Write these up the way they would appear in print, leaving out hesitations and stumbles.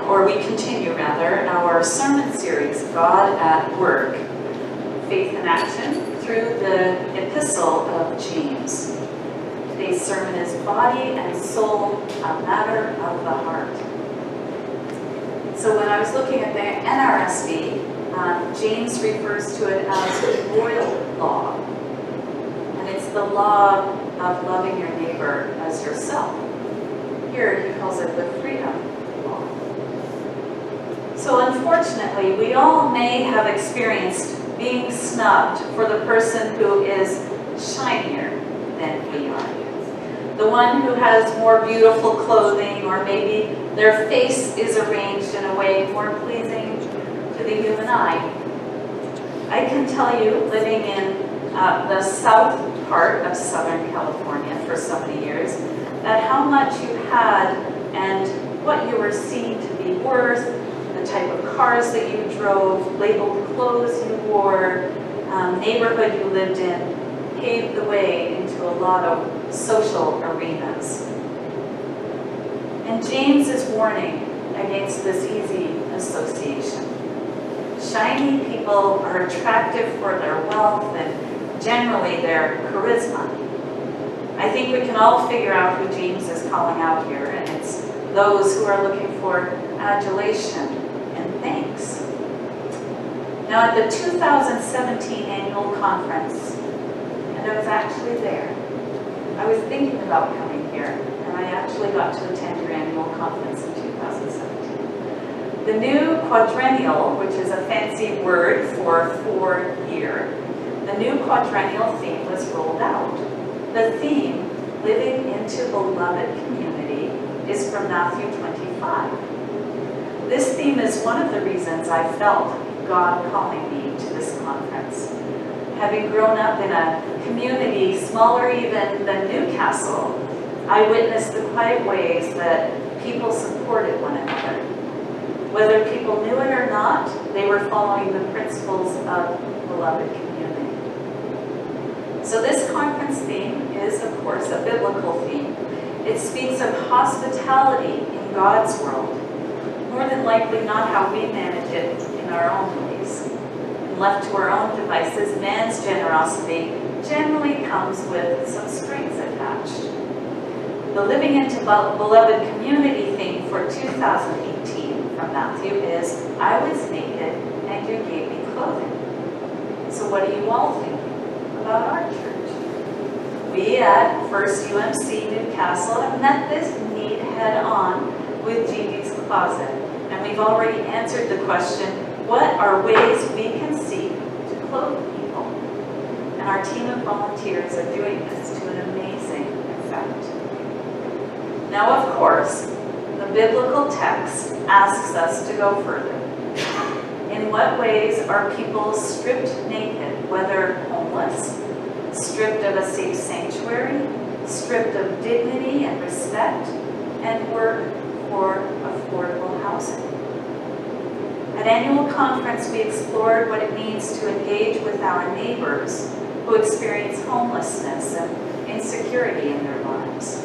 we continue our sermon series, God at Work, Faith in Action, through the epistle of James. Today's sermon is Body and Soul, a Matter of the Heart. So when I was looking at the NRSV, James refers to it as royal law. And it's the law of loving your neighbor as yourself. Here he calls it the freedom law. So unfortunately, we all may have experienced being snubbed for the person who is shinier than we are. The one who has more beautiful clothing, or maybe their face is arranged in a way more pleasing to the human eye. I can tell you, living in the south part of Southern California for so many years, that how much you had and what you were seen to be worth, the type of cars that you drove, labeled clothes you wore, neighborhood you lived in, paved the way into a lot of social arenas. And James is warning against this easy association. Shiny people are attractive for their wealth and generally their charisma. I think we can all figure out who James is calling out here, and it's those who are looking for adulation and thanks. Now at the 2017 annual conference, and I was actually there, I was thinking about coming here, and I actually got to attend your annual conference in 2017. The new quadrennial, which is a fancy word for 4-year, the new quadrennial theme was rolled out. The theme, Living into Beloved Community, is from Matthew 25. This theme is one of the reasons I felt God calling me to this conference. Having grown up in a community smaller even than Newcastle, I witnessed the quiet ways that people supported one another. Whether people knew it or not, they were following the principles of beloved community. So this conference theme is, of course, a biblical theme. It speaks of hospitality in God's world, more than likely not how we manage it in our own ways. And left to our own devices, man's generosity generally comes with some strings attached. The Living into Beloved Community theme for 2018 from Matthew is, I was naked and you gave me clothing. So what do you all think about our church? We at First UMC Newcastle have met this need head on with Gigi's Closet, and we've already answered the question, what are ways we can seek to clothe people? And our team of volunteers are doing this to an amazing effect. Now, of course, the biblical text asks us to go further. In what ways are people stripped naked, whether homeless, stripped of a safe sanctuary, stripped of dignity and respect, and work for affordable housing? At annual conference, we explored what it means to engage with our neighbors who experience homelessness and insecurity in their lives.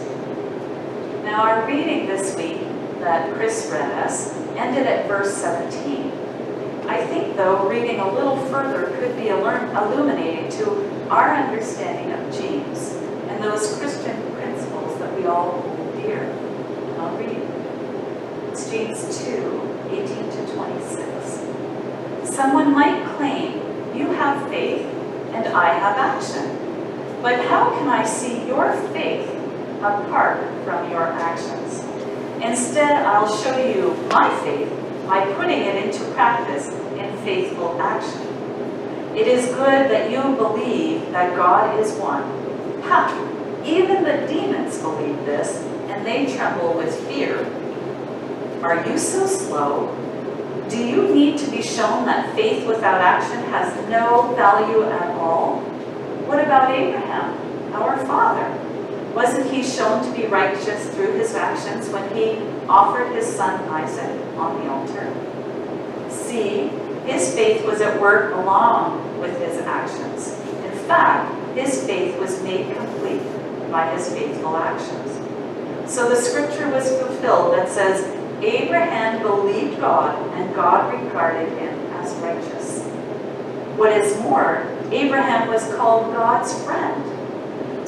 Now, our reading this week that Chris read us ended at verse 17. I think, though, reading a little further could be illuminating to our understanding of James and those Christian principles that we all hold dear. I'll read. It's James 2:18-26. Someone might claim, you have faith and I have action. But how can I see your faith apart from your actions? Instead, I'll show you my faith by putting it into practice in faithful action. It is good that you believe that God is one. Ha! Even the demons believe this, and they tremble with fear. Are you so slow? Do you need to be shown that faith without action has no value at all? What about Abraham, our father? Wasn't he shown to be righteous through his actions when he offered his son Isaac on the altar? See, his faith was at work along with his actions. In fact, his faith was made complete by his faithful actions. So the scripture was fulfilled that says, Abraham believed God, and God regarded him as righteous. What is more, Abraham was called God's friend.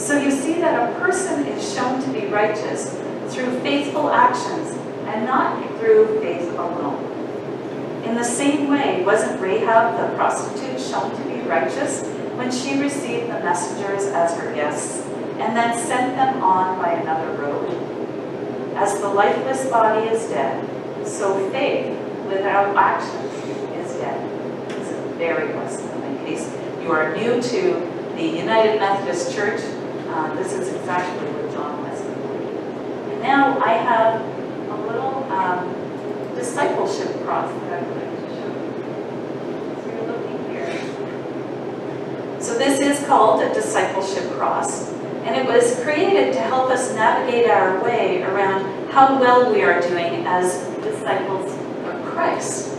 So you see that a person is shown to be righteous through faithful actions and not through faith alone. In the same way, wasn't Rahab the prostitute shown to be righteous when she received the messengers as her guests and then sent them on by another road? As the lifeless body is dead, so faith without actions is dead. It's a very lesson. In case you are new to the United Methodist Church, this is exactly what John Wesley believed. And now I have a little discipleship cross that I would like to show you. So you're looking here. So this is called a discipleship cross, and it was created to help us navigate our way around how well we are doing as disciples of Christ.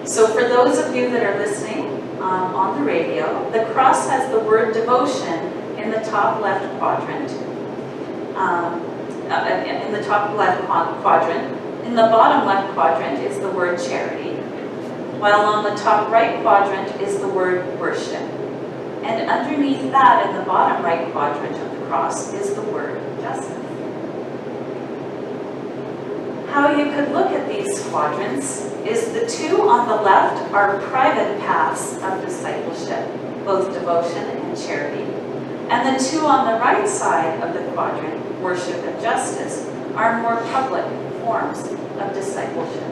So for those of you that are listening on the radio, the cross has the word devotion in the top left quadrant. In the top left quadrant. In the bottom left quadrant is the word charity, while on the top right quadrant is the word worship. And underneath that, in the bottom right quadrant of the cross, is the word justice. How you could look at these quadrants is the two on the left are private paths of discipleship, both devotion and charity. And the two on the right side of the quadrant, worship and justice, are more public forms of discipleship.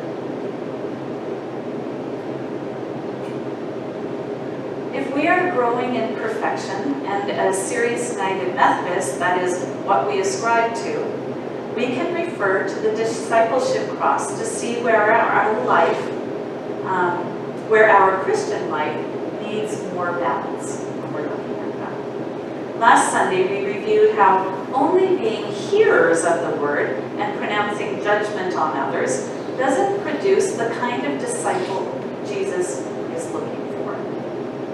If we are growing in perfection, and as Serious United Methodists, that is what we ascribe to, we can refer to the discipleship cross to see where our life, where our Christian life needs more balance when we're looking at that. Last Sunday, we reviewed how only being hearers of the word and pronouncing judgment on others doesn't produce the kind of disciple Jesus is looking for.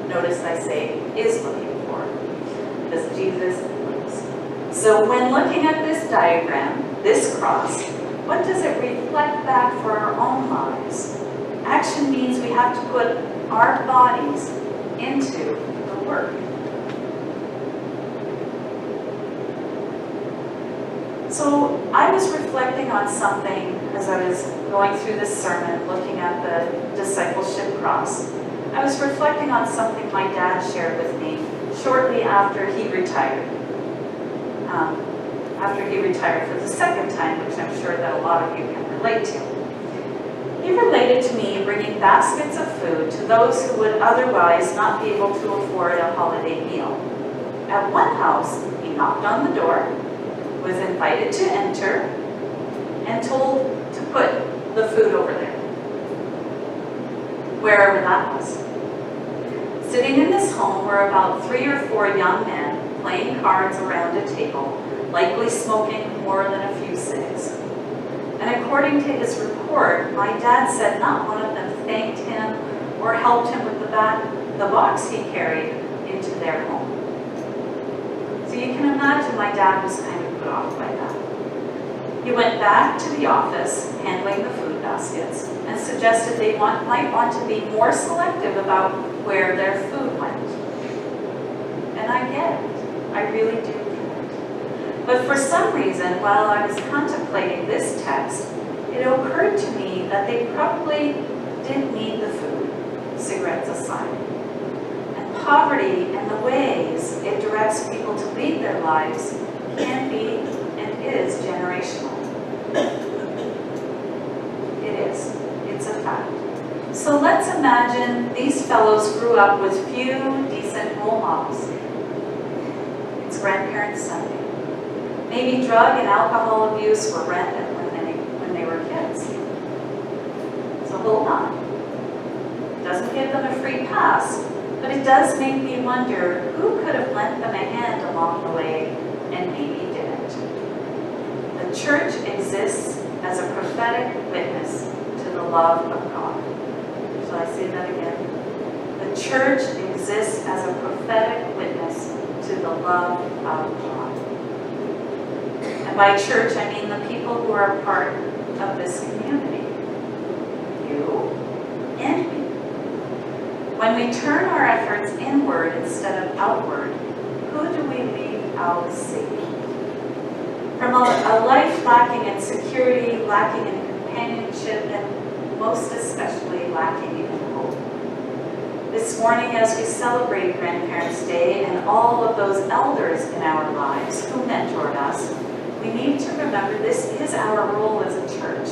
Notice I say is looking for, because Jesus lives. So when looking at this diagram, this cross, what does it reflect back for our own lives? Action means we have to put our bodies into the work. So I was reflecting on something as I was going through this sermon, looking at the discipleship cross. I was reflecting on something my dad shared with me shortly after he retired. After he retired for the second time, which I'm sure that a lot of you can relate to. He related to me bringing baskets of food to those who would otherwise not be able to afford a holiday meal. At one house, he knocked on the door, was invited to enter, and told to put the food over there, wherever that was. Sitting in this home were about 3 or 4 young men playing cards around a table, likely smoking more than a few cigs. And according to his report, my dad said not one of them thanked him or helped him with the box he carried into their home. So you can imagine my dad was kind of put off by that. He went back to the office, handling the food baskets, and suggested they might want to be more selective about where their food went. And I get it. I really do get it. But for some reason, while I was contemplating this text, it occurred to me that they probably did need the food, cigarettes aside. And poverty and the ways it directs people to lead their lives can be and is generational. It is. It's a fact. So let's imagine these fellows grew up with few decent role models. It's Grandparents' Sunday. Maybe drug and alcohol abuse were rampant when they were kids. So hold on. It doesn't give them a free pass, but it does make me wonder who could have lent them a hand along the way and maybe didn't. The church exists as a prophetic witness to the love of God. Shall I say that again? The church exists as a prophetic witness to the love of God. And by church, I mean the people who are part of this community. You and me. When we turn our efforts inward instead of outward, who do we leave out seeing? From a life lacking in security, lacking in companionship, and most especially lacking in hope. This morning, as we celebrate Grandparents' Day and all of those elders in our lives who mentored us, we need to remember this is our role as a church,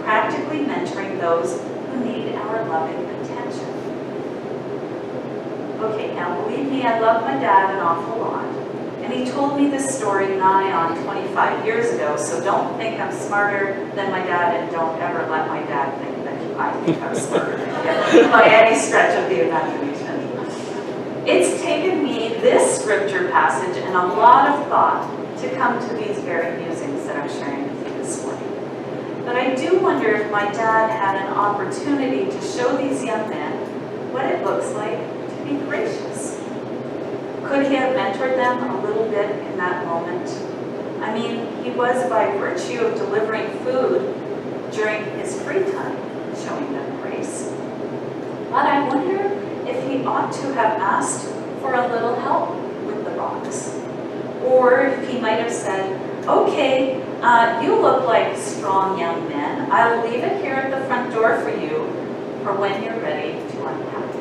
practically mentoring those who need our loving attention. Okay, now believe me, I love my dad an awful lot. And he told me this story nigh on 25 years ago, so don't think I'm smarter than my dad, and don't ever let my dad think that I think I'm smarter than him by any stretch of the imagination. It's taken me this scripture passage and a lot of thought to come to these very musings that I'm sharing with you this morning. But I do wonder if my dad had an opportunity to show these young men what it looks like to be gracious. Could he have mentored them a little bit in that moment? I mean, he was by virtue of delivering food during his free time, showing them grace. But I wonder if he ought to have asked for a little help with the rocks. Or if he might have said, okay, you look like strong young men. I'll leave it here at the front door for you for when you're ready to unpack.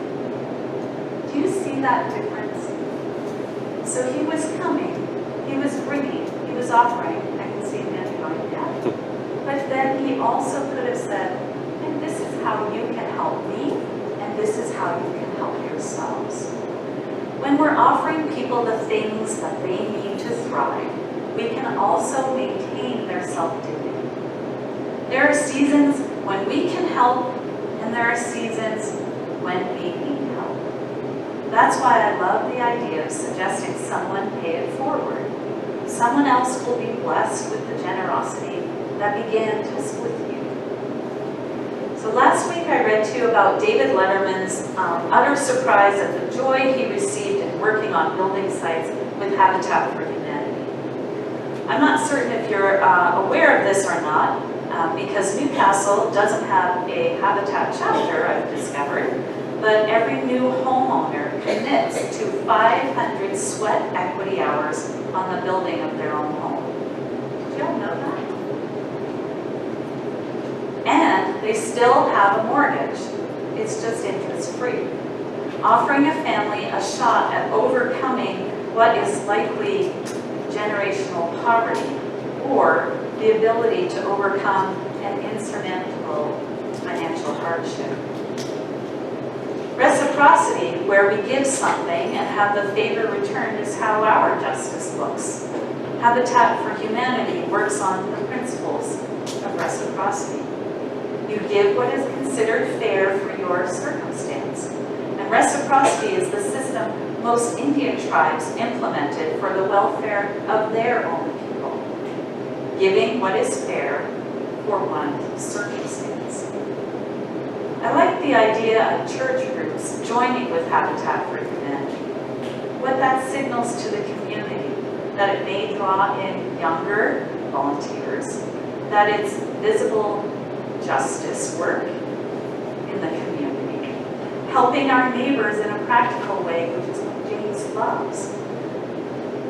Do you see that difference? So he was coming, he was bringing, he was offering. I can see him going, yeah. But then he also could have said, and this is how you can help me, and this is how you can help yourselves. When we're offering people the things that they need to thrive, we can also maintain their self-dignity. There are seasons when we can help, and there are seasons when we need help. That's why I love the idea of suggesting someone pay it forward. Someone else will be blessed with the generosity that began just with you. So last week I read to you about David Letterman's utter surprise at the joy he received in working on building sites with Habitat for Humanity. I'm not certain if you're aware of this or not, because Newcastle doesn't have a Habitat chapter, I've discovered. But every new homeowner commits to 500 sweat equity hours on the building of their own home. Did y'all know that? And they still have a mortgage. It's just interest-free. Offering a family a shot at overcoming what is likely generational poverty, or the ability to overcome an insurmountable financial hardship. Reciprocity, where we give something and have the favor returned, is how our justice looks. Habitat for Humanity works on the principles of reciprocity. You give what is considered fair for your circumstance. And reciprocity is the system most Indian tribes implemented for the welfare of their own people. Giving what is fair for one's circumstance. I like the idea of church groups joining with Habitat for Humanity. What that signals to the community, that it may draw in younger volunteers, that it's visible justice work in the community, helping our neighbors in a practical way, which is what James loves.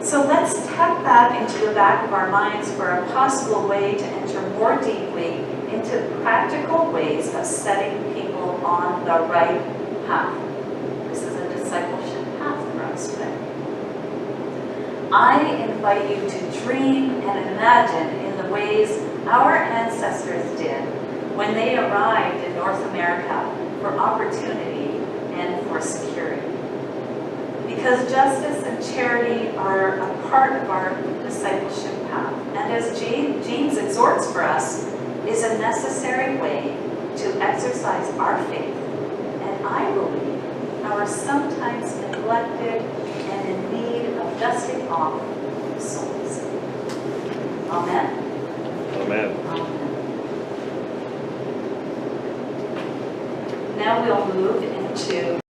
So let's tuck that into the back of our minds for a possible way to enter more deeply into practical ways of setting people on the right path. This is a discipleship path for us today. I invite you to dream and imagine in the ways our ancestors did when they arrived in North America for opportunity and for security. Because justice and charity are a part of our discipleship path, and as James exhorts for us, is a necessary way to exercise our faith, and I believe our sometimes neglected and in need of dusting off souls. Amen? Amen. Amen. Now we'll move into